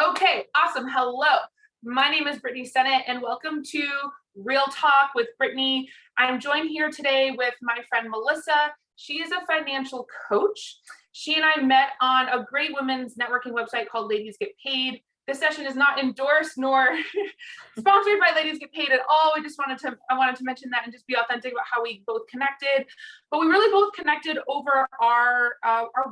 Okay, awesome. Hello. My name is Brittni Sennett, and welcome to Real Talk with Brittni. I'm joined here today with my friend Melissa. She is a financial coach. She and I met on a great women's networking website called Ladies Get Paid. This session is not endorsed nor sponsored by Ladies Get Paid at all. I wanted to mention that and just be authentic about how we both connected. But we really both connected over our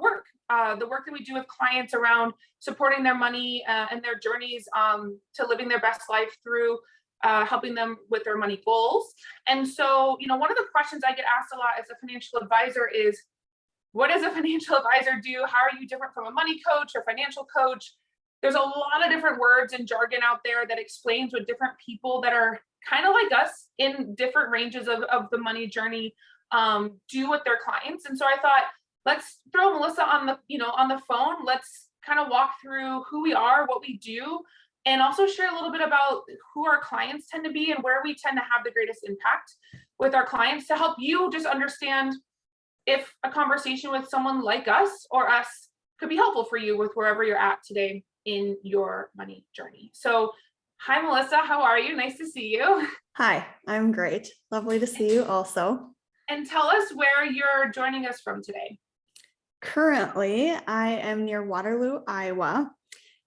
work, the work that we do with clients around supporting their money and their journeys to living their best life through helping them with their money goals. And so, one of the questions I get asked a lot as a financial advisor is, what does a financial advisor do? How are you different from a money coach or financial coach? There's a lot of different words and jargon out there that explains what different people that are kind of like us in different ranges of the money journey do with their clients. And so I thought, let's throw Melissa on the phone. Let's kind of walk through who we are, what we do, and also share a little bit about who our clients tend to be and where we tend to have the greatest impact with our clients to help you just understand if a conversation with someone like us or us could be helpful for you with wherever you're at today in your money journey. So, hi, Melissa. How are you? Nice to see you. Hi, I'm great. Lovely to see you also. And tell us where you're joining us from today. Currently, I am near Waterloo, Iowa,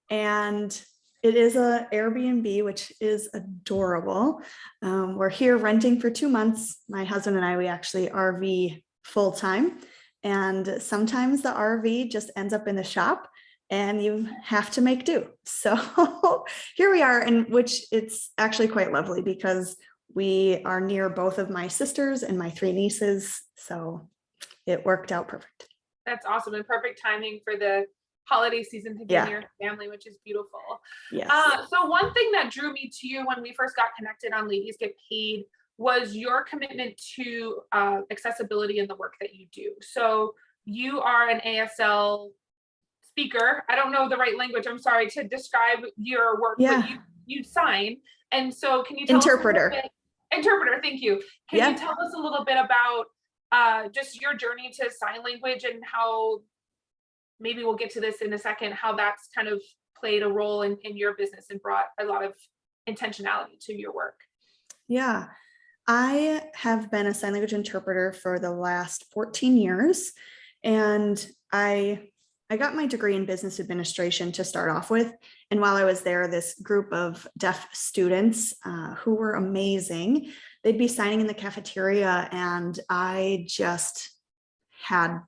and it is an Airbnb, which is adorable. We're here renting for 2 months. My husband and I, we actually RV full time, and sometimes the RV just ends up in the shop and you have to make do. So here we are, and which it's actually quite lovely because we are near both of my sisters and my 3 nieces. So it worked out perfect. That's awesome, and perfect timing for the holiday season to be near family, which is beautiful. Yes. So one thing that drew me to you when we first got connected on Ladies Get Paid was your commitment to accessibility in the work that you do. So you are an ASL speaker. I don't know the right language, I'm sorry, to describe your work, but you sign. And so can you tell Interpreter. us interpreter, thank you. Can you tell us a little bit about just your journey to sign language and how, maybe we'll get to this in a second, how that's kind of played a role in your business and brought a lot of intentionality to your work? Yeah, I have been a sign language interpreter for the last 14 years, and I got my degree in business administration to start off with. And while I was there, this group of deaf students who were amazing, they'd be signing in the cafeteria, and I just had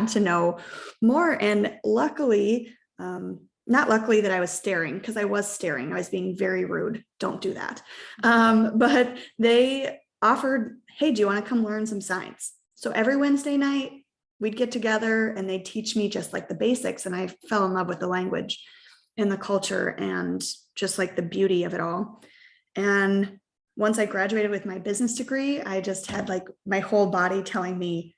to know more. And luckily, not luckily that I was staring, because I was staring. I was being very rude. Don't do that. But they offered, hey, do you want to come learn some signs? So every Wednesday night, we'd get together and they'd teach me just like the basics. And I fell in love with the language and the culture and just like the beauty of it all. And once I graduated with my business degree, I just had like my whole body telling me,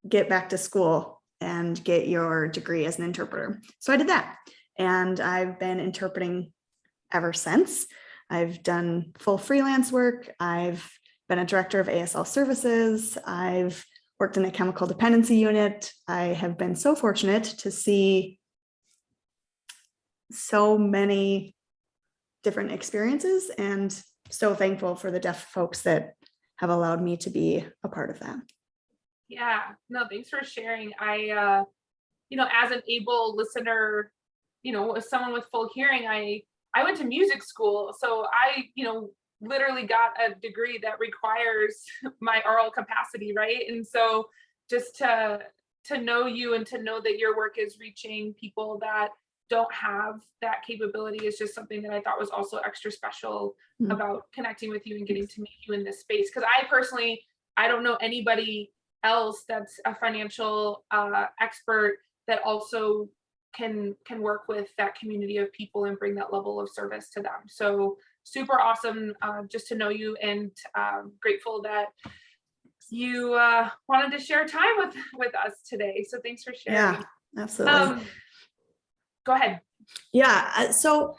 get back to school and get your degree as an interpreter. So I did that. And I've been interpreting ever since. I've done full freelance work. I've been a director of ASL services. I've worked in a chemical dependency unit. I have been so fortunate to see so many different experiences, and so thankful for the deaf folks that have allowed me to be a part of that. Yeah, no, thanks for sharing. I, as an able listener, as someone with full hearing, I went to music school. So I, literally got a degree that requires my oral capacity, right? And so just to know you and to know that your work is reaching people that don't have that capability is just something that I thought was also extra special about connecting with you and getting to meet you in this space. Because I don't know anybody else that's a financial expert that also can work with that community of people and bring that level of service to them. So super awesome just to know you, and grateful that you wanted to share time with us today. So thanks for sharing. Yeah, absolutely. Go ahead. Yeah. So,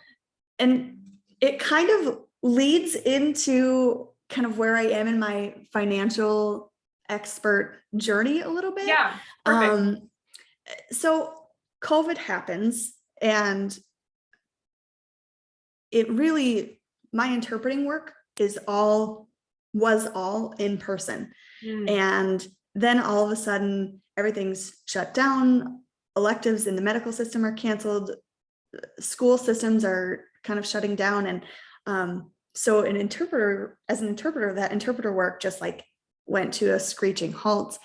and it kind of leads into kind of where I am in my financial expert journey a little bit. Yeah. Perfect. So COVID happens, and it really, my interpreting work was all in person. And then all of a sudden, everything's shut down. Electives in the medical system are canceled. School systems are kind of shutting down. And so an interpreter, that interpreter work just like went to a screeching halt.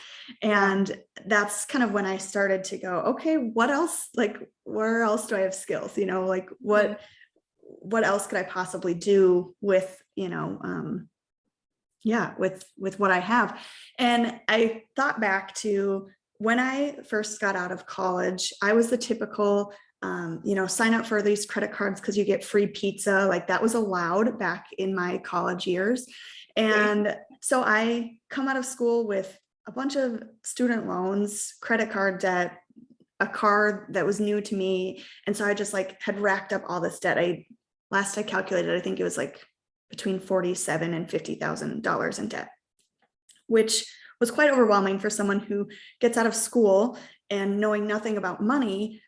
And that's kind of when I started to go, okay, what else? Like, where else do I have skills? Like what else could I possibly do with, with what I have. And I thought back to when I first got out of college, I was the typical, sign up for these credit cards because you get free pizza. Like that was allowed back in my college years. And so I come out of school with a bunch of student loans, credit card debt, a car that was new to me. And so I just like had racked up all this debt. Last I calculated, I think it was like between $47,000 and $50,000 in debt, which was quite overwhelming for someone who gets out of school and knowing nothing about money.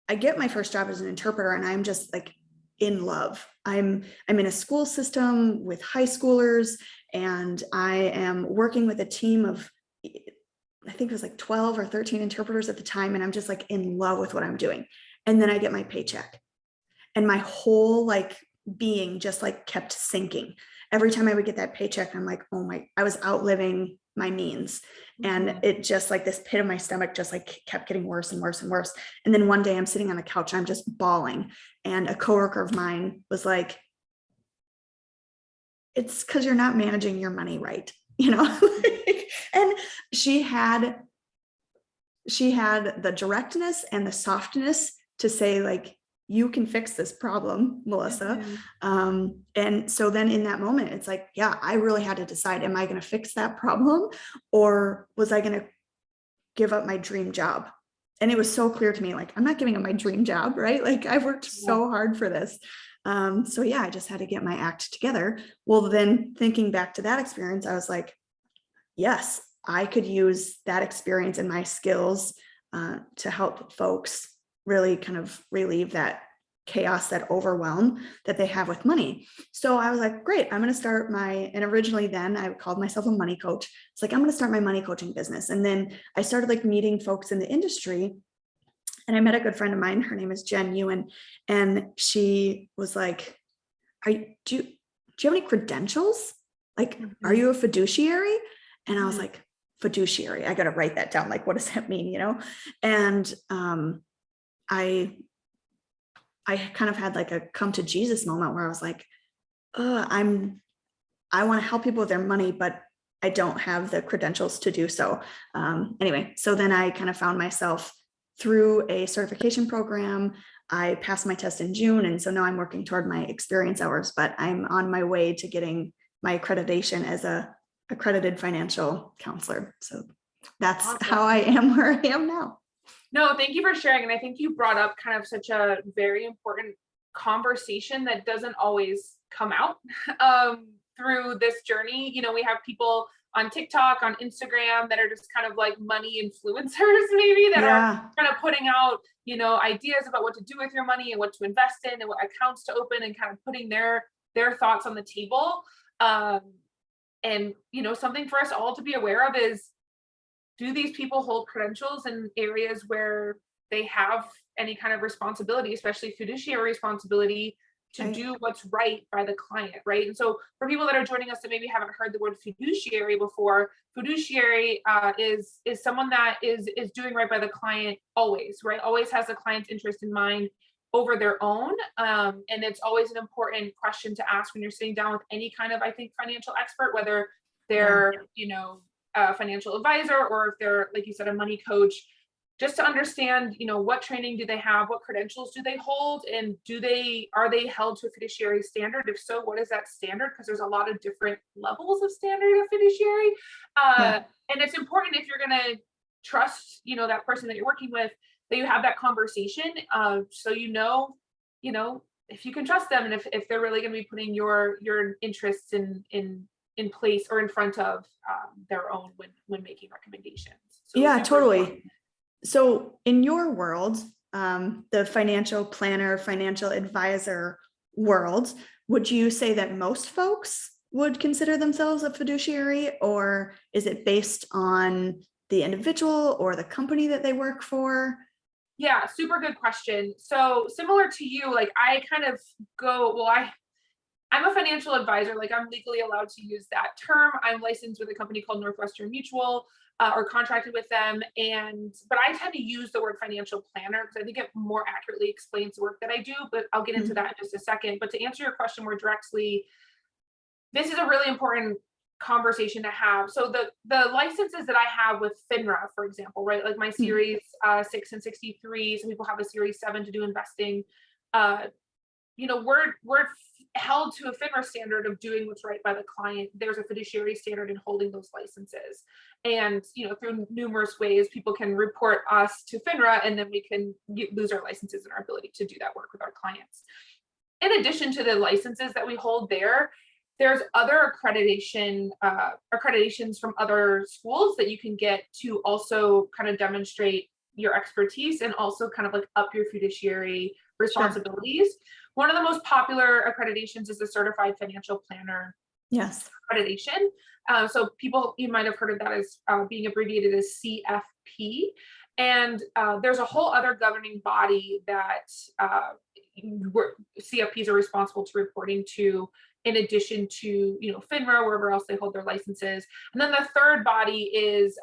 I get my first job as an interpreter and I'm just like in love. I'm in a school system with high schoolers, and I am working with a team of, I think it was like 12 or 13 interpreters at the time. And I'm just like in love with what I'm doing. And then I get my paycheck and my whole like being just like kept sinking. Every time I would get that paycheck, I'm like, oh my, I was outliving my means. And it just like this pit of my stomach just like kept getting worse and worse and worse. And then one day I'm sitting on the couch, I'm just bawling. And a coworker of mine was like, it's because you're not managing your money right. And she had the directness and the softness to say like, you can fix this problem, Melissa. And so then in that moment, it's like, yeah, I really had to decide, am I going to fix that problem or was I going to give up my dream job? And it was so clear to me, like, I'm not giving up my dream job, right? Like I've worked so hard for this. So yeah, I just had to get my act together. Well, then thinking back to that experience, I was like, yes, I could use that experience and my skills to help folks really kind of relieve that chaos, that overwhelm that they have with money. So I was like, great, I'm going to start and originally then I called myself a money coach. It's like, I'm going to start my money coaching business. And then I started like meeting folks in the industry. And I met a good friend of mine, her name is Jen Ewan. And she was like, do you have any credentials? Like, are you a fiduciary? And I was like, fiduciary, I got to write that down. Like, what does that mean? And I kind of had like a come to Jesus moment where I was like, I want to help people with their money, but I don't have the credentials to do so. Anyway, so then I kind of found myself through a certification program. I passed my test in June. And so now I'm working toward my experience hours, but I'm on my way to getting my accreditation as a accredited financial counselor. So that's how I am where I am now. No, thank you for sharing. And I think you brought up kind of such a very important conversation that doesn't always come out through this journey. We have people on TikTok, on Instagram that are just kind of like money influencers, maybe that are kind of putting out, ideas about what to do with your money and what to invest in and what accounts to open and kind of putting their thoughts on the table. And, something for us all to be aware of is, do these people hold credentials in areas where they have any kind of responsibility, especially fiduciary responsibility, to do what's right by the client, right? And so for people that are joining us that maybe haven't heard the word fiduciary before, fiduciary is someone that is doing right by the client always, right? Always has the client's interest in mind over their own. And it's always an important question to ask when you're sitting down with any kind of, I think, financial expert, whether they're, a financial advisor or if they're, like you said, a money coach, just to understand, what training do they have, what credentials do they hold, and are they held to a fiduciary standard? If so, what is that standard? Because there's a lot of different levels of standard of fiduciary. And it's important, if you're going to trust, that person that you're working with, that you have that conversation. So, if you can trust them and if they're really going to be putting your interests in place or in front of their own when making recommendations. So totally. Important. So in your world, the financial planner, financial advisor, world, would you say that most folks would consider themselves a fiduciary, or is it based on the individual or the company that they work for? Yeah, super good question. So similar to you, like I kind of go, well, I'm a financial advisor, like I'm legally allowed to use that term. I'm licensed with a company called Northwestern Mutual, or contracted with them. But I tend to use the word financial planner because I think it more accurately explains the work that I do, but I'll get into that in just a second. But to answer your question more directly, this is a really important conversation to have. So the licenses that I have with FINRA, for example, right? Like my series 6 and 63, some people have a series 7 to do investing. We're held to a FINRA standard of doing what's right by the client. There's a fiduciary standard in holding those licenses. And, through numerous ways, people can report us to FINRA, and then we can lose our licenses and our ability to do that work with our clients. In addition to the licenses that we hold there's other accreditations from other schools that you can get to also kind of demonstrate your expertise and also kind of like up your fiduciary responsibilities. Sure. One of the most popular accreditations is the Certified Financial Planner accreditation. So you might have heard of that as being abbreviated as CFP. And there's a whole other governing body that CFPs are responsible to reporting to, in addition to, FINRA, wherever else they hold their licenses. And then the third body is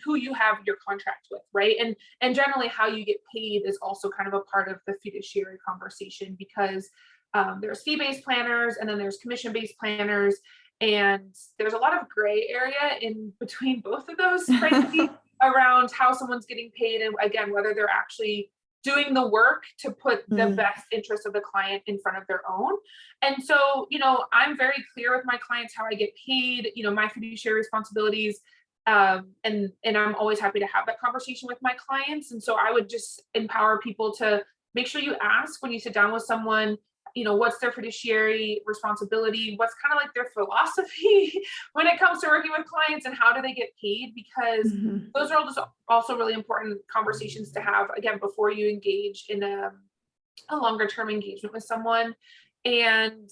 who you have your contract with, right? And generally how you get paid is also kind of a part of the fiduciary conversation, because there's fee-based planners and then there's commission-based planners. And there's a lot of gray area in between both of those, frankly, around how someone's getting paid. And again, whether they're actually doing the work to put the best interest of the client in front of their own. And so, I'm very clear with my clients how I get paid, my fiduciary responsibilities. And I'm always happy to have that conversation with my clients. And so I would just empower people to make sure you ask when you sit down with someone, what's their fiduciary responsibility, what's kind of like their philosophy when it comes to working with clients, and how do they get paid, because those are all just also really important conversations to have, again, before you engage in a longer term engagement with someone. And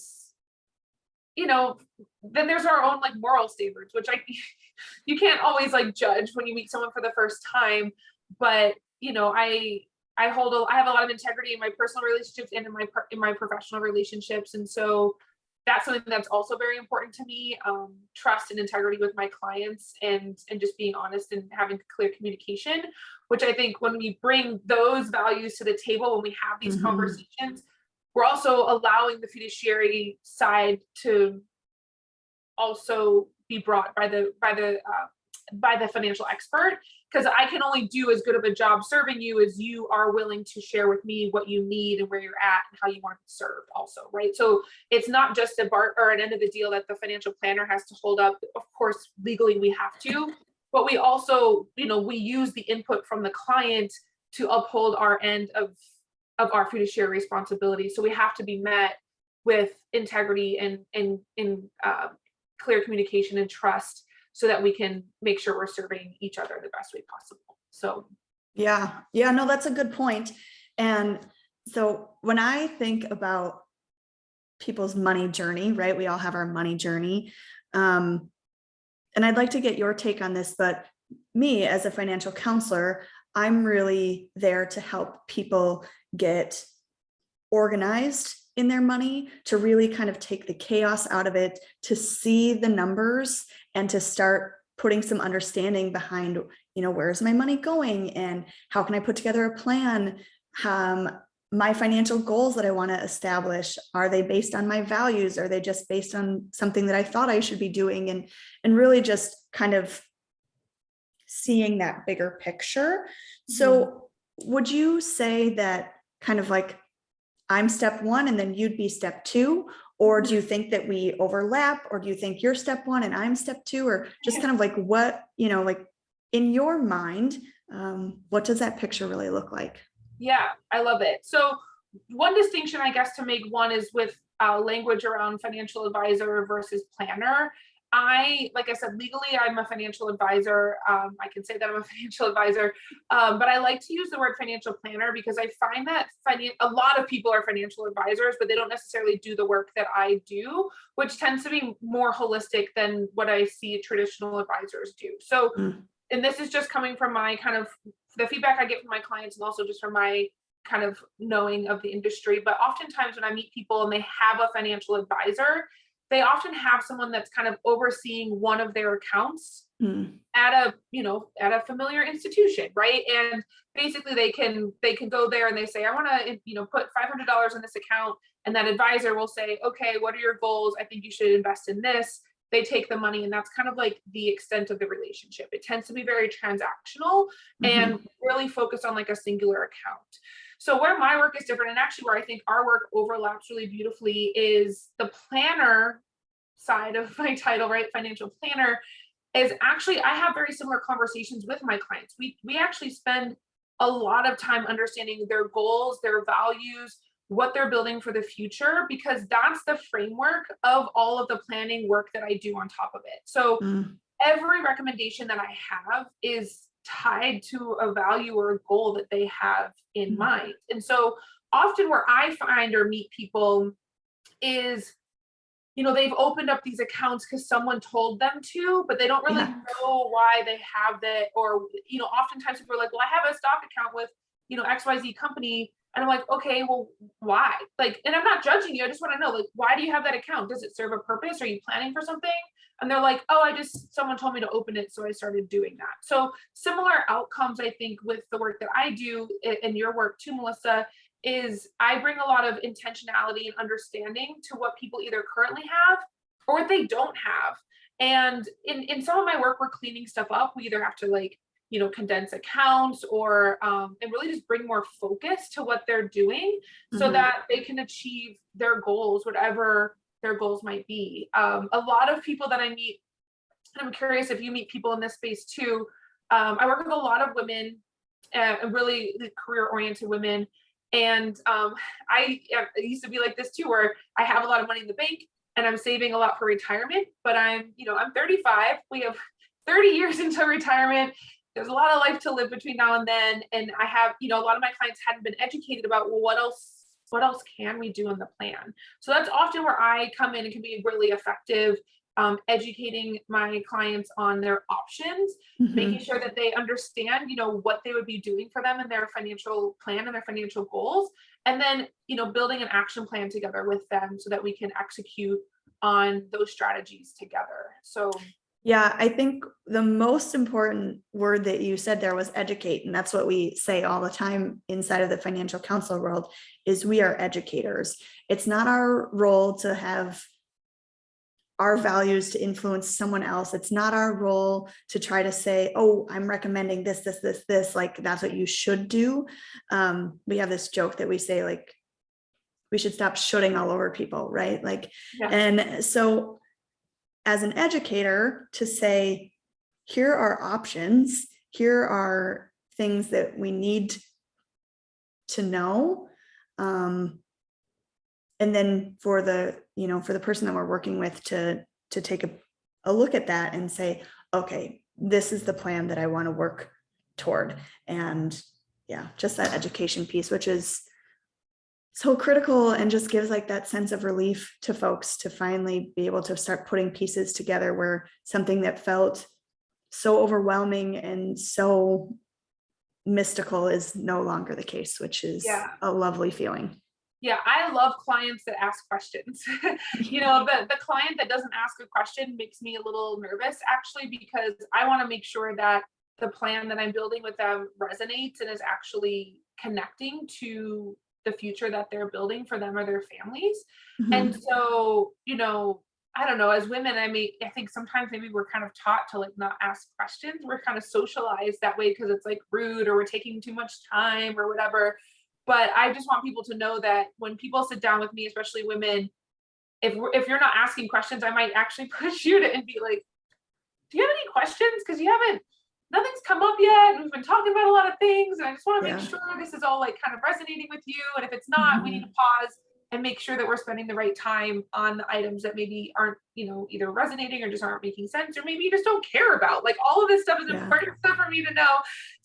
then there's our own like moral standards, which you can't always like judge when you meet someone for the first time, but I have a lot of integrity in my personal relationships and in my professional relationships. And so that's something that's also very important to me. Trust and integrity with my clients, and just being honest and having clear communication, which I think when we bring those values to the table, when we have these conversations, we're also allowing the fiduciary side to also be brought by the financial expert, because I can only do as good of a job serving you as you are willing to share with me what you need and where you're at and how you want to be served also, right? So it's not just a bar or an end of the deal that the financial planner has to hold up. Of course, legally we have to, but we also, we use the input from the client to uphold our end of our fiduciary responsibility. So we have to be met with integrity and clear communication and trust, so that we can make sure we're serving each other the best way possible. So yeah, no, that's a good point. And so when I think about people's money journey, right, we all have our money journey, and I'd like to get your take on this, but me as a financial counselor, I'm really there to help people get organized in their money, to really kind of take the chaos out of it, to see the numbers, and to start putting some understanding behind, where's my money going, and how can I put together a plan? My financial goals that I want to establish, are they based on my values? Are they just based on something that I thought I should be doing? And really just kind of seeing that bigger picture. So would you say that kind of like I'm step one and then you'd be step two? Or do you think that we overlap? Or do you think you're step one and I'm step two? Or just kind of like what, like in your mind, what does that picture really look like? Yeah, I love it. So one distinction, I guess, to make one is with language around financial advisor versus planner. like I said, legally, I'm a financial advisor. I can say that I'm a financial advisor, but I like to use the word financial planner because I find that a lot of people are financial advisors, but they don't necessarily do the work that I do, which tends to be more holistic than what I see traditional advisors do. So, and this is just coming from my kind of the feedback I get from my clients and also just from my kind of knowing of the industry. But oftentimes when I meet people and they have a financial advisor, they often have someone that's kind of overseeing one of their accounts at a familiar institution, right? And basically they can go there and they say, I want to, put $500 in this account, and that advisor will say, okay, what are your goals? I think you should invest in this. They take the money, and that's kind of like the extent of the relationship. It tends to be very transactional and really focused on like a singular account. So where my work is different, and actually where I think our work overlaps really beautifully, is the planner side of my title, right? Financial planner is actually, I have very similar conversations with my clients. We actually spend a lot of time understanding their goals, their values, what they're building for the future, because that's the framework of all of the planning work that I do on top of it. So every recommendation that I have is tied to a value or a goal that they have in mind. And so often where I find or meet people is, they've opened up these accounts because someone told them to, but they don't really know why they have that. Or, oftentimes people are like, well, I have a stock account with, XYZ company. And I'm like, okay, well, why? Like, and I'm not judging you. I just want to know, like, why do you have that account? Does it serve a purpose? Are you planning for something? And they're like, oh, someone told me to open it, so I started doing that. So similar outcomes, I think, with the work that I do and your work too, Melissa, is I bring a lot of intentionality and understanding to what people either currently have or what they don't have. And in some of my work, we're cleaning stuff up. We either have to condense accounts or and really just bring more focus to what they're doing so that they can achieve their goals, whatever their goals might be. A lot of people that I meet, and I'm curious if you meet people in this space too. I work with a lot of women, really career-oriented women. And I used to be like this too, where I have a lot of money in the bank and I'm saving a lot for retirement, but I'm 35. We have 30 years until retirement. There's a lot of life to live between now and then. And I have, a lot of my clients hadn't been educated about, well, what else can we do in the plan? So that's often where I come in and can be really effective, educating my clients on their options, making sure that they understand, what they would be doing for them in their financial plan and their financial goals. And then, building an action plan together with them so that we can execute on those strategies together. So yeah, I think the most important word that you said there was educate. And that's what we say all the time inside of the financial counselor world is we are educators. It's not our role to have our values to influence someone else. It's not our role to try to say, oh, I'm recommending this, like that's what you should do. We have this joke that we say, like, we should stop shooting all over people, right? Like, and so as an educator to say, here are options, here are things that we need to know. And then for the person that we're working with to take a look at that and say, okay, this is the plan that I want to work toward. And just that education piece, which is so critical and just gives like that sense of relief to folks to finally be able to start putting pieces together where something that felt so overwhelming and so mystical is no longer the case, which is a lovely feeling. Yeah, I love clients that ask questions. The client that doesn't ask a question makes me a little nervous, actually, because I want to make sure that the plan that I'm building with them resonates and is actually connecting to the future that they're building for them or their families. And so, I don't know, as women, I think sometimes maybe we're kind of taught to like not ask questions. We're kind of socialized that way because it's like rude or we're taking too much time or whatever. But I just want people to know that when people sit down with me, especially women, if you're not asking questions, I might actually push you to and be like, do you have any questions? Because nothing's come up yet. We've been talking about a lot of things, and I just want to make sure this is all like kind of resonating with you. And if it's not, we need to pause and make sure that we're spending the right time on the items that maybe aren't, either resonating or just aren't making sense, or maybe you just don't care about. Like, all of this stuff is important stuff for me to know,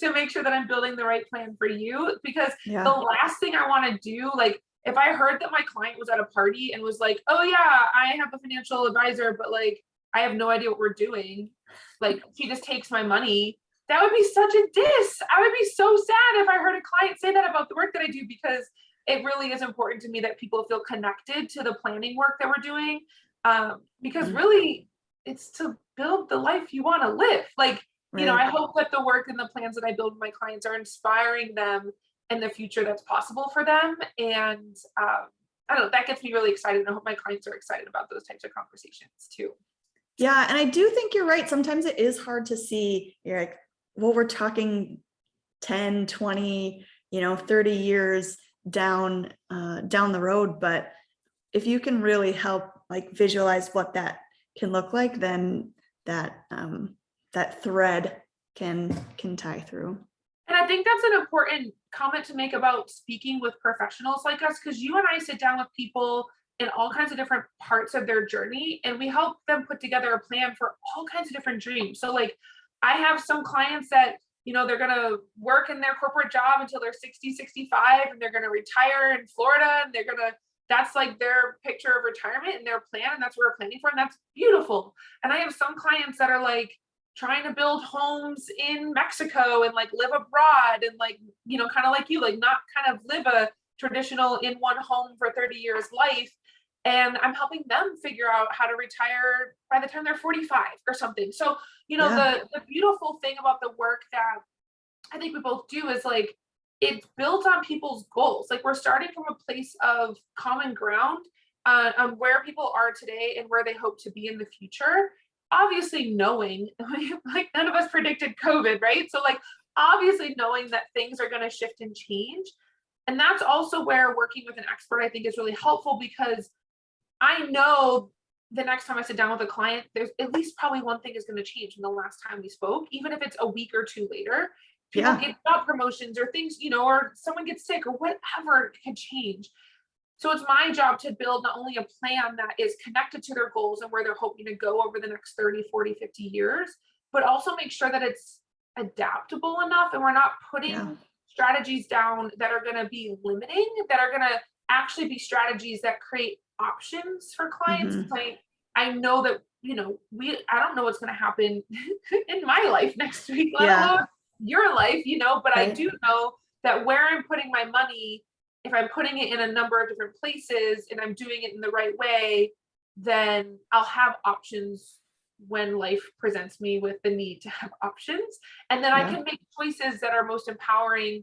to make sure that I'm building the right plan for you. Because the last thing I want to do, like, if I heard that my client was at a party and was like, oh yeah, I have a financial advisor, but like, I have no idea what we're doing, like, she just takes my money, that would be such a diss. I would be so sad if I heard a client say that about the work that I do, because it really is important to me that people feel connected to the planning work that we're doing. Because really, it's to build the life you want to live. Like, I hope that the work and the plans that I build with my clients are inspiring them in the future that's possible for them. And I don't know, that gets me really excited. And I hope my clients are excited about those types of conversations too. Yeah. And I do think you're right. Sometimes it is hard to see, you're like, well, we're talking 10, 20, 30 years down the road. But if you can really help like visualize what that can look like, then that thread can tie through. And I think that's an important comment to make about speaking with professionals like us, because you and I sit down with people in all kinds of different parts of their journey, and we help them put together a plan for all kinds of different dreams. So like, I have some clients that, they're going to work in their corporate job until they're 60, 65, and they're going to retire in Florida, and that's like their picture of retirement and their plan. And that's what we're planning for. And that's beautiful. And I have some clients that are like trying to build homes in Mexico and like live abroad and like, kind of like you, like not kind of live a traditional in one home for 30 years life. And I'm helping them figure out how to retire by the time they're 45 or something. So, the beautiful thing about the work that I think we both do is like, it's built on people's goals. Like, we're starting from a place of common ground on where people are today and where they hope to be in the future. Obviously knowing, like, none of us predicted COVID, right? So like, obviously knowing that things are going to shift and change. And that's also where working with an expert, I think, is really helpful, because I know the next time I sit down with a client, there's at least probably one thing is going to change from the last time we spoke, even if it's a week or two later. People get job promotions or things, or someone gets sick or whatever can change. So it's my job to build not only a plan that is connected to their goals and where they're hoping to go over the next 30, 40, 50 years, but also make sure that it's adaptable enough and we're not putting strategies down that are going to be limiting, that are going to actually be strategies that create options for clients. Like, I know that, I don't know what's going to happen in my life next week, let alone your life, but I do know that where I'm putting my money, if I'm putting it in a number of different places and I'm doing it in the right way, then I'll have options when life presents me with the need to have options. And then I can make choices that are most empowering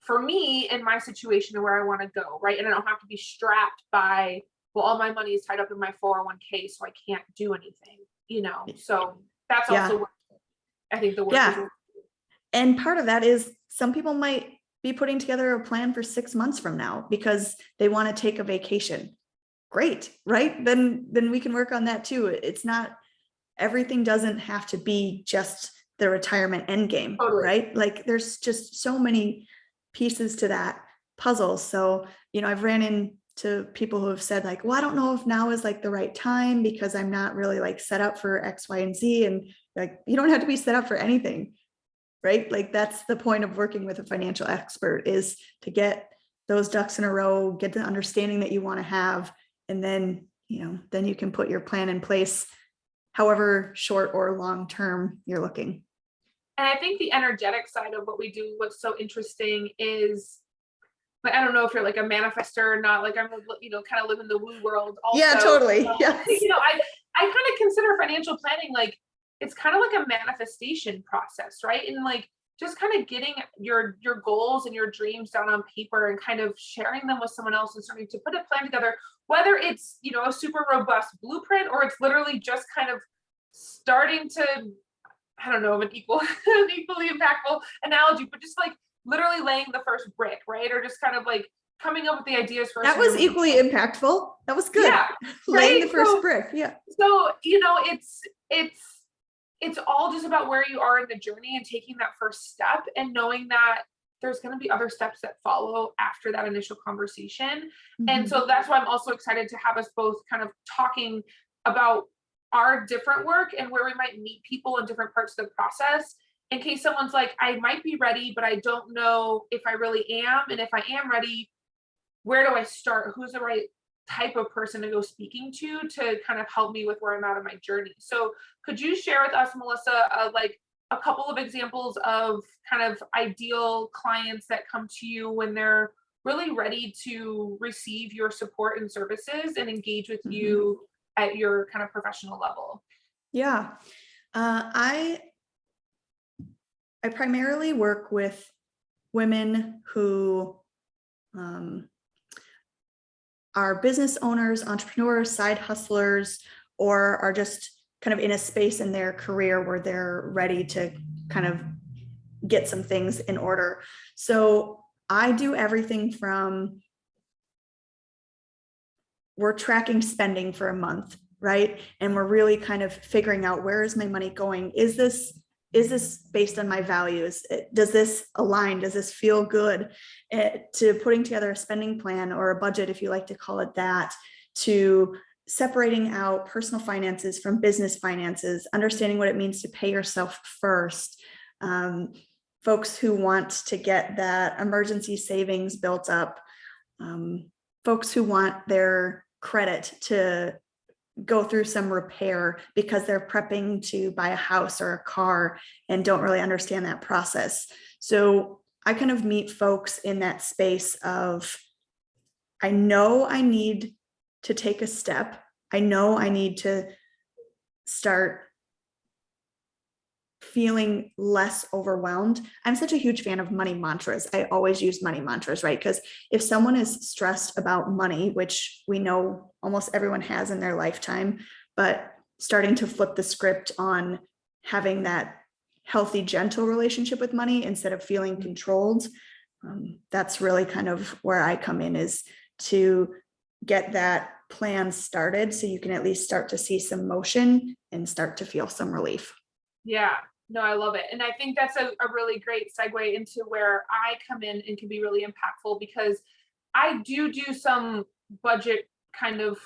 for me in my situation and where I want to go, right? And I don't have to be strapped by, well, all my money is tied up in my 401k, so I can't do anything, So that's also what I think the work is. And part of that is some people might be putting together a plan for 6 months from now because they want to take a vacation. Great, right? Then we can work on that too. It's not, everything doesn't have to be just the retirement end game, right? Like, there's just so many pieces to that puzzle. So, I've ran into people who have said like, well, I don't know if now is like the right time because I'm not really like set up for X, Y, and Z. And like, you don't have to be set up for anything, right? Like, that's the point of working with a financial expert, is to get those ducks in a row, get the understanding that you want to have. And then, then you can put your plan in place, however short or long term you're looking. And I think the energetic side of what we do, what's so interesting is, like, I don't know if you're like a manifestor or not, like I'm, kind of live in the woo world also. Yeah, totally. Yes. I kind of consider financial planning, like, it's kind of like a manifestation process, right? And like, just kind of getting your goals and your dreams down on paper and kind of sharing them with someone else and starting to put a plan together, whether it's, a super robust blueprint or it's literally just kind of starting to, I don't know, an equally impactful analogy, but just like literally laying the first brick, right? Or just kind of like coming up with the ideas first. That was equally impactful. That was good. Yeah, laying the first brick. Yeah. So, it's all just about where you are in the journey and taking that first step and knowing that there's going to be other steps that follow after that initial conversation. And Mhm. so that's why I'm also excited to have us both kind of talking about our different work and where we might meet people in different parts of the process, in case someone's like, I might be ready, but I don't know if I really am. And if I am ready, where do I start? Who's the right type of person to go speaking to kind of help me with where I'm at in my journey? So could you share with us, Melissa, like a couple of examples of kind of ideal clients that come to you when they're really ready to receive your support and services and engage with Mhm. you at your kind of professional level? Yeah. I primarily work with women who are business owners, entrepreneurs, side hustlers, or are just kind of in a space in their career where they're ready to kind of get some things in order. So I do everything from, we're tracking spending for a month, right? And we're really kind of figuring out, where is my money going? Is this based on my values? Does this align? Does this feel good? To putting together a spending plan or a budget, if you like to call it that, to separating out personal finances from business finances, understanding what it means to pay yourself first. Folks who want to get that emergency savings built up, folks who want their credit to go through some repair because they're prepping to buy a house or a car and don't really understand that process. So I kind of meet folks in that space of, I know I need to take a step. I know I need to start feeling less overwhelmed. I'm such a huge fan of money mantras. I always use money mantras, right? Because if someone is stressed about money, which we know almost everyone has in their lifetime, but starting to flip the script on having that healthy, gentle relationship with money instead of feeling controlled, that's really kind of where I come in, is to get that plan started so you can at least start to see some motion and start to feel some relief. Yeah, no, I love it. And I think that's a really great segue into where I come in and can be really impactful, because I do some budget kind of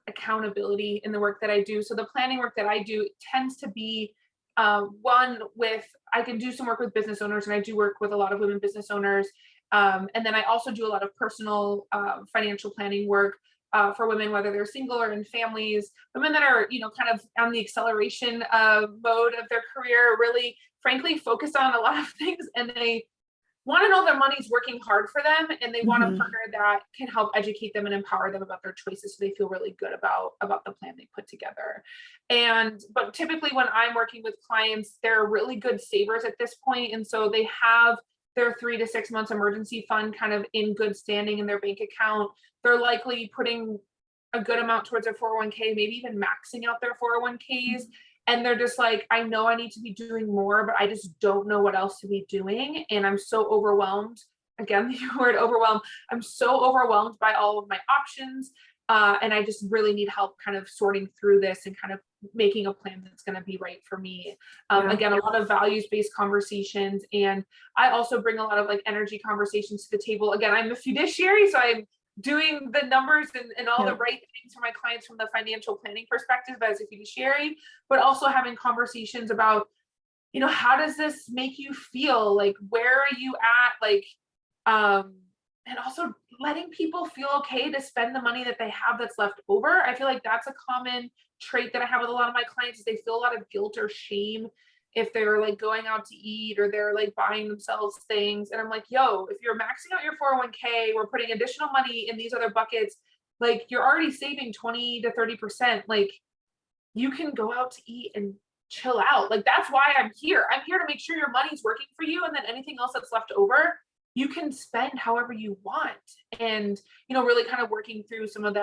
accountability in the work that I do. So the planning work that I do tends to be one with, I can do some work with business owners, and I do work with a lot of women business owners. And then I also do a lot of personal financial planning work for women, whether they're single or in families, women that are, kind of on the acceleration mode of their career, really, frankly, focused on a lot of things, and they want to know their money's working hard for them, and they want a partner that can help educate them and empower them about their choices, so they feel really good about the plan they put together. But typically when I'm working with clients, they're really good savers at this point, and so they have their 3 to 6 months emergency fund kind of in good standing in their bank account. They're likely putting a good amount towards their 401k, maybe even maxing out their 401ks. And they're just like, I know I need to be doing more, but I just don't know what else to be doing. And I'm so overwhelmed. Again, the word overwhelmed. I'm so overwhelmed by all of my options. And I just really need help kind of sorting through this and kind of making a plan that's going to be right for me. Again, a lot of values-based conversations. And I also bring a lot of like energy conversations to the table. Again, I'm a fiduciary, so I'm doing the numbers and all the right things for my clients from the financial planning perspective as a fiduciary, but also having conversations about, how does this make you feel? Like, where are you at? Like, and also letting people feel okay to spend the money that they have that's left over. I feel like that's a common trait that I have with a lot of my clients, is they feel a lot of guilt or shame if they're like going out to eat or they're like buying themselves things. And I'm like, yo, if you're maxing out your 401k, we're putting additional money in these other buckets, like you're already saving 20 to 30%. Like, you can go out to eat and chill out. Like, that's why I'm here. I'm here to make sure your money's working for you. And then anything else that's left over, you can spend however you want. And, really kind of working through some of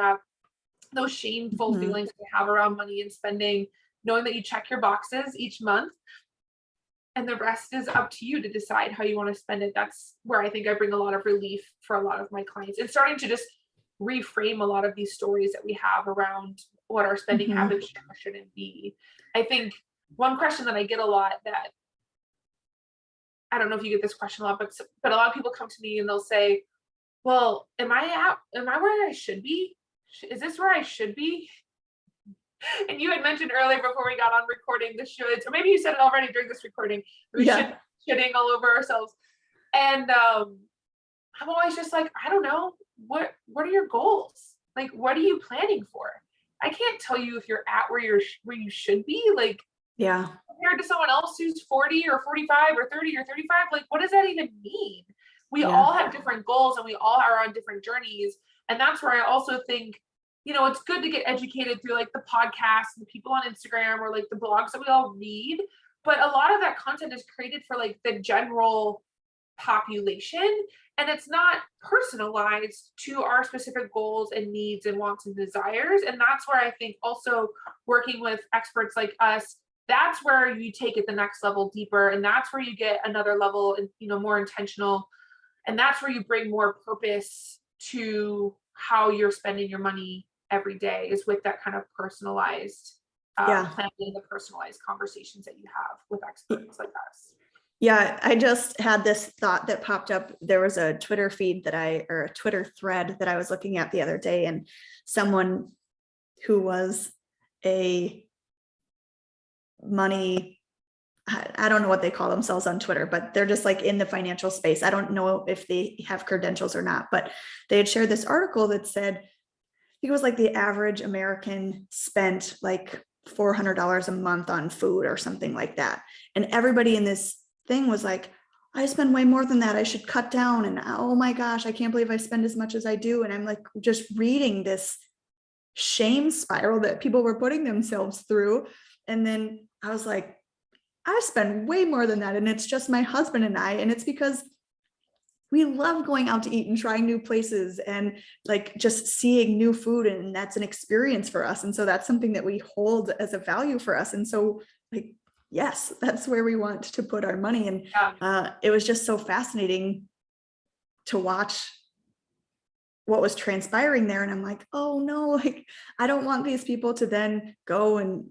those shameful feelings we have around money and spending, knowing that you check your boxes each month and the rest is up to you to decide how you want to spend it. That's where I think I bring a lot of relief for a lot of my clients, and starting to just reframe a lot of these stories that we have around what our spending habits should or shouldn't be. I think one question that I get a lot that I don't know if you get this question a lot, but a lot of people come to me and they'll say, well, am I where I should be? Is this where I should be? And you had mentioned earlier before we got on recording the shoulds, or maybe you said it already during this recording, we should shitting all over ourselves. And I'm always just like, I don't know, what are your goals? Like, what are you planning for? I can't tell you if you're at where you should be, like, compared to someone else who's 40 or 45 or 30 or 35. Like, what does that even mean? We all have different goals and we all are on different journeys. And that's where I also think, it's good to get educated through like the podcasts and the people on Instagram or like the blogs that we all read. But a lot of that content is created for like the general population, and it's not personalized to our specific goals and needs and wants and desires. And that's where I think also working with experts like us, that's where you take it the next level deeper, and that's where you get another level and more intentional, and that's where you bring more purpose to how you're spending your money every day, is with that kind of personalized planning, the personalized conversations that you have with experts like us. Yeah, I just had this thought that popped up. There was a Twitter feed or a Twitter thread that I was looking at the other day, and someone who was a money, I don't know what they call themselves on Twitter, but they're just like in the financial space. I don't know if they have credentials or not, but they had shared this article that said, I think it was like the average American spent like $400 a month on food or something like that. And everybody in this thing was like, I spend way more than that. I should cut down. And oh my gosh, I can't believe I spend as much as I do. And I'm like just reading this shame spiral that people were putting themselves through. And then I was like, I spend way more than that. And it's just my husband and I. And it's because we love going out to eat and trying new places and like just seeing new food. And that's an experience for us. And so that's something that we hold as a value for us. And so like, yes, that's where we want to put our money. And it was just so fascinating to watch what was transpiring there. And I'm like, oh no, like I don't want these people to then go and,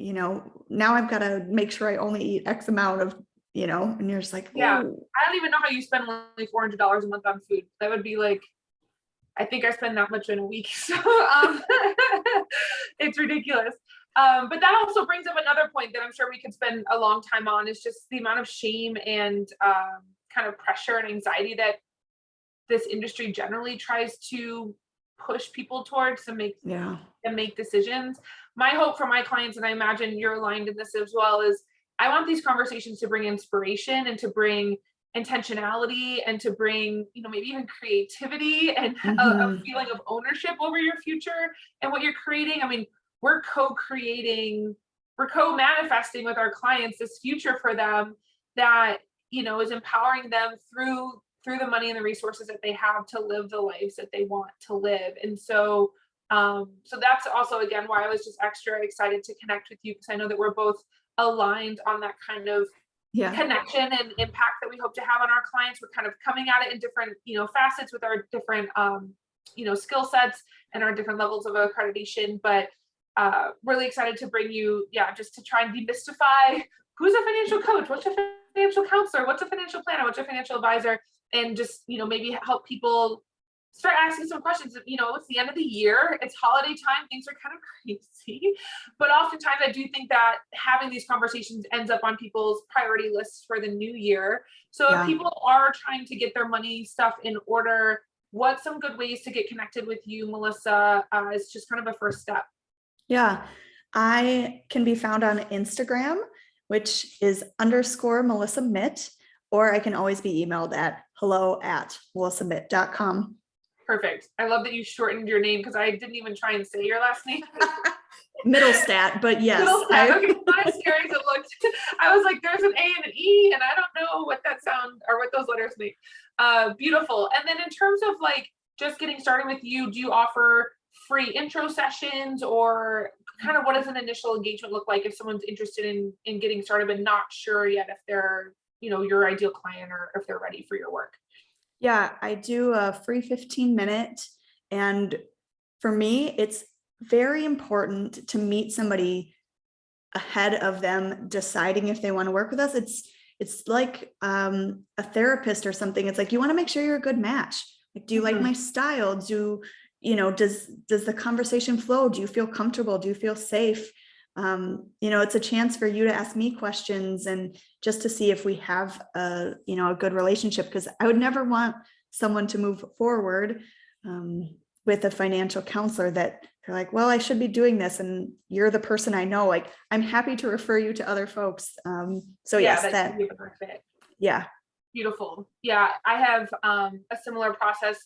now I've got to make sure I only eat X amount of, and you're just like, I don't even know how you spend only $400 a month on food. That would be like, I think I spend that much in a week. So it's ridiculous. But that also brings up another point that I'm sure we could spend a long time on, is just the amount of shame and kind of pressure and anxiety that this industry generally tries to push people towards to make decisions. My hope for my clients, and I imagine you're aligned in this as well, is I want these conversations to bring inspiration and to bring intentionality and to bring, maybe even creativity and a feeling of ownership over your future and what you're creating. I mean, we're co-creating, we're co-manifesting with our clients this future for them that, is empowering them through the money and the resources that they have to live the lives that they want to live. And so, so that's also, again, why I was just extra excited to connect with you, because I know that we're both aligned on that kind of connection and impact that we hope to have on our clients. We're kind of coming at it in different, facets with our different, skill sets and our different levels of accreditation, but really excited to bring you, just to try and demystify who's a financial coach, what's a financial counselor, what's a financial planner, what's a financial advisor, and just, maybe help people start asking some questions. It's the end of the year, it's holiday time, things are kind of crazy, but oftentimes I do think that having these conversations ends up on people's priority lists for the new year. So if people are trying to get their money stuff in order, what's some good ways to get connected with you, Melissa? It's just kind of a first step. Yeah, I can be found on Instagram, which is _Melissa Mitt, or I can always be emailed at hello@melissamitt.com. Perfect. I love that you shortened your name, because I didn't even try and say your last name. Mittelstaedt, but yes. Mittelstaedt. Okay, not as scary as it looked. I was like, there's an A and an E, and I don't know what that sound or what those letters make. Beautiful. And then in terms of like just getting started with you, do you offer free intro sessions, or kind of what does an initial engagement look like if someone's interested in getting started but not sure yet if they're, your ideal client or if they're ready for your work? Yeah, I do a free 15-minute. And for me, it's very important to meet somebody ahead of them deciding if they want to work with us. it's like a therapist or something. It's like, you want to make sure you're a good match. Like, do you like my style? Does the conversation flow? Do you feel comfortable? Do you feel safe? It's a chance for you to ask me questions and just to see if we have a good relationship, because I would never want someone to move forward with a financial counselor that they're like, well, I should be doing this, and you're the person I know. Like, I'm happy to refer you to other folks. Yes, that be a perfect. Yeah. Beautiful. Yeah, I have a similar process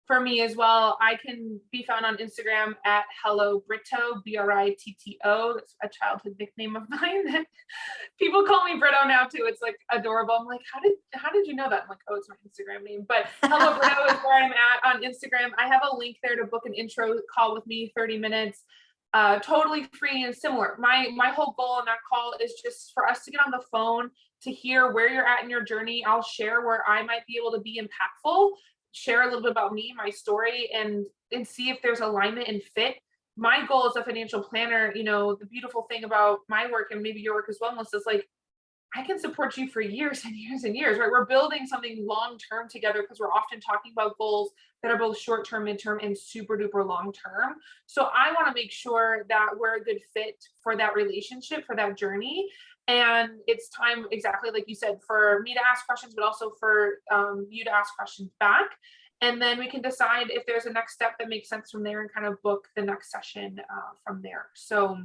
for me as well. I can be found on Instagram at Hello Britto, Britto. That's a childhood nickname of mine. People call me Britto now too. It's like adorable. I'm like, how did you know that? I'm like, oh, it's my Instagram name. But Hello Britto is where I'm at on Instagram. I have a link there to book an intro call with me, 30 minutes. Totally free and similar. My whole goal on that call is just for us to get on the phone, to hear where you're at in your journey. I'll share where I might be able to be impactful, share a little bit about me, my story, and see if there's alignment and fit. My goal as a financial planner, the beautiful thing about my work, and maybe your work as well, Melissa, is like, I can support you for years and years and years, right? We're building something long-term together, because we're often talking about goals that are both short-term, midterm, and super duper long-term. So I want to make sure that we're a good fit for that relationship, for that journey. And it's time, exactly like you said, for me to ask questions, but also for you to ask questions back. And then we can decide if there's a next step that makes sense from there, and kind of book the next session from there. So,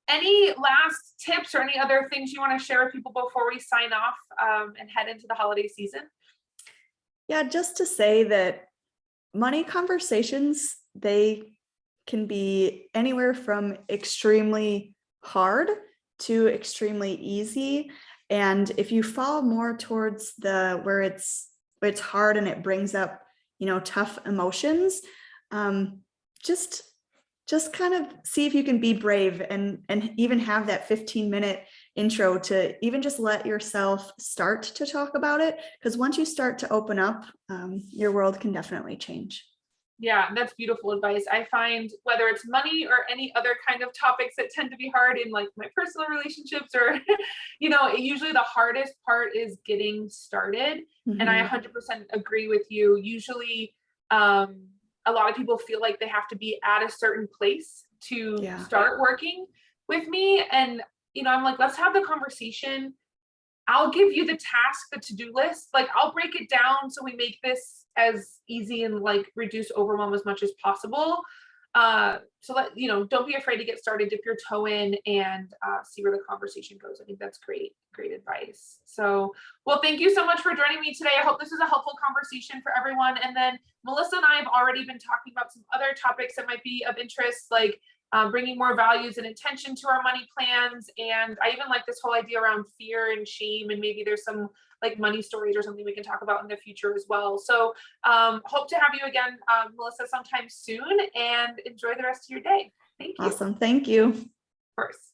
any last tips or any other things you want to share with people before we sign off and head into the holiday season? Yeah, just to say that money conversations, they can be anywhere from extremely hard to extremely easy. And if you fall more towards where it's hard and it brings up, tough emotions, just kind of see if you can be brave and even have that 15-minute intro to even just let yourself start to talk about it. Because once you start to open up, your world can definitely change. Yeah, that's beautiful advice. I find whether it's money or any other kind of topics that tend to be hard in like my personal relationships, or, usually the hardest part is getting started. And I 100% agree with you. Usually, a lot of people feel like they have to be at a certain place to start working with me. And, I'm like, let's have the conversation. I'll give you the task, the to-do list. Like, I'll break it down so we make this as easy and like reduce overwhelm as much as possible. So don't be afraid to get started, dip your toe in, and see where the conversation goes. I think that's great advice. So, well, thank you so much for joining me today. I hope this is a helpful conversation for everyone. And then Melissa and I have already been talking about some other topics that might be of interest, like bringing more values and intention to our money plans. And I even like this whole idea around fear and shame, and maybe there's some like money stories or something we can talk about in the future as well. So hope to have you again, Melissa, sometime soon, and enjoy the rest of your day. Thank you. Awesome. Thank you. Of course.